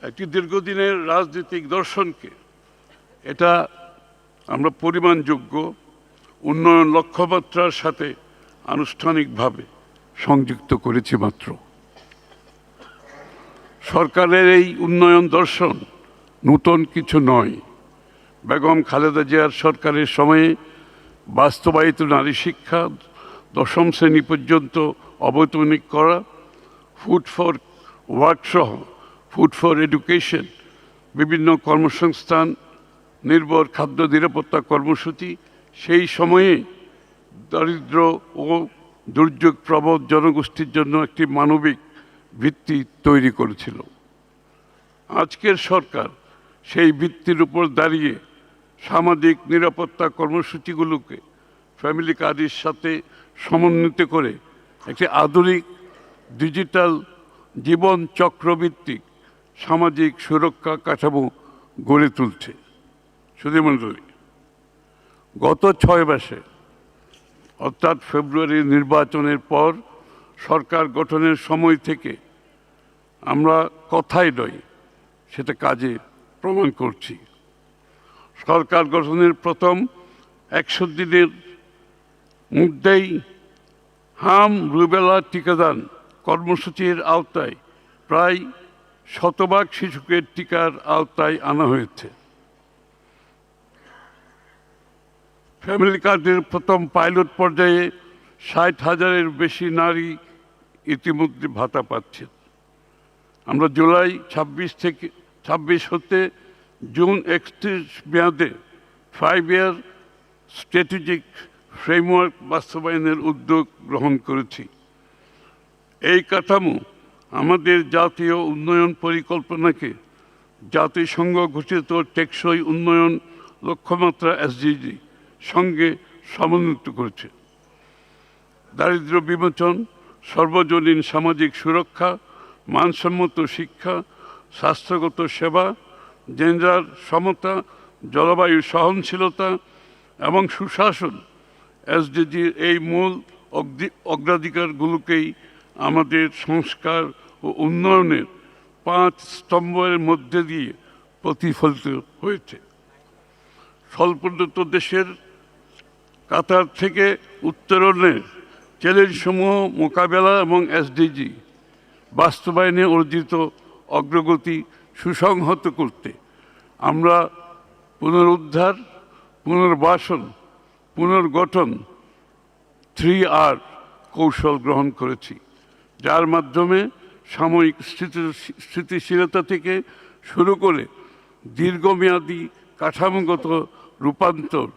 একটি দীর্ঘদিনের রাজনৈতিক দর্শনকে এটা আমরা পরিমাণযোগ্য উন্নয়ন লক্ষ্যমাত্রার সাথে আনুষ্ঠানিকভাবে সংযুক্ত করেছি মাত্র। সরকারের এই উন্নয়ন দর্শন নূতন কিছু নয়। বেগম খালেদা জিয়ার সরকারের সময়ে বাস্তবায়িত নারী শিক্ষা, দশম শ্রেণী পর্যন্ত অবৈতনিক করা, ফুড ফর ওয়ার্ক সহ ফুড ফর এডুকেশন, বিভিন্ন কর্মসংস্থান নির্ভর খাদ্য নিরাপত্তা কর্মসূচি সেই সময়ে দারিদ্র ও দুর্যোগ প্রবণ জনগোষ্ঠীর জন্য একটি মানবিক ভিত্তি তৈরি করেছিল। আজকের সরকার সেই ভিত্তির উপর দাঁড়িয়ে সামাজিক নিরাপত্তা কর্মসূচিগুলোকে ফ্যামিলি কার্ডের সাথে সমন্বিত করে একটি আধুনিক ডিজিটাল জীবন চক্রভিত্তিক সামাজিক সুরক্ষা কাঠামো গড়ে তুলছে। সুধীমণ্ডলী, গত 6 মাসে অর্থাৎ ফেব্রুয়ারির নির্বাচনের পর সরকার গঠনের সময় থেকে আমরা কথাই নয়, সেটা কাজে প্রমাণ করছি। সরকার গঠনের প্রথম 100 দিনের মধ্যেই হাম রুবেলা টিকাদান কর্মসূচির আওতায় প্রায় 100% শিশুকে টিকার আওতায় আনা হয়েছে। ফ্যামিলি কার্ডের প্রথম পাইলট পর্যায়ে 60,000-এর বেশি নারী ইতিমধ্যে ভাতা পাচ্ছেন। আমরা জুলাই 26 হতে জুন 31 মেয়াদে 5-year স্ট্র্যাটেজিক ফ্রেমওয়ার্ক বাস্তবায়নের উদ্যোগ গ্রহণ করেছি। এই কাঠামো আমাদের জাতীয় উন্নয়ন পরিকল্পনাকে জাতিসংঘ ঘোষিত টেকসই উন্নয়ন লক্ষ্যমাত্রা SDG সঙ্গে সমন্বিত করেছে। দারিদ্র্য বিমোচন, সর্বজনীন সামাজিক সুরক্ষা, মানসম্মত শিক্ষা, স্বাস্থ্যগত সেবা, জেন্ডার সমতা, জলবায়ু সহনশীলতা এবং সুশাসন SDGর এই মূল অগ্রাধিকারগুলোকেই আমাদের সংস্কার ও উন্নয়নের 5 স্তম্ভের মধ্যে দিয়ে প্রতিফলিত হয়েছে। স্বল্পোন্নত দেশের কাতার থেকে উত্তরণের চ্যালেঞ্জসমূহ মোকাবেলা এবং SDG বাস্তবায়নে অর্জিত অগ্রগতি সুসংহত করতে আমরা পুনরুদ্ধার, পুনর্বাসন, পুনর্গঠন 3R কৌশল গ্রহণ করেছি, যার মাধ্যমে সাময়িক স্থিতিশীলতা থেকে শুরু করে দীর্ঘমেয়াদী কাঠামোগত রূপান্তর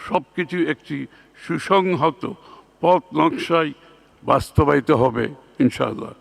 সবকিছু একটি সুসংহত পথ নকশায় বাস্তবায়িত হবে ইনশাআল্লাহ।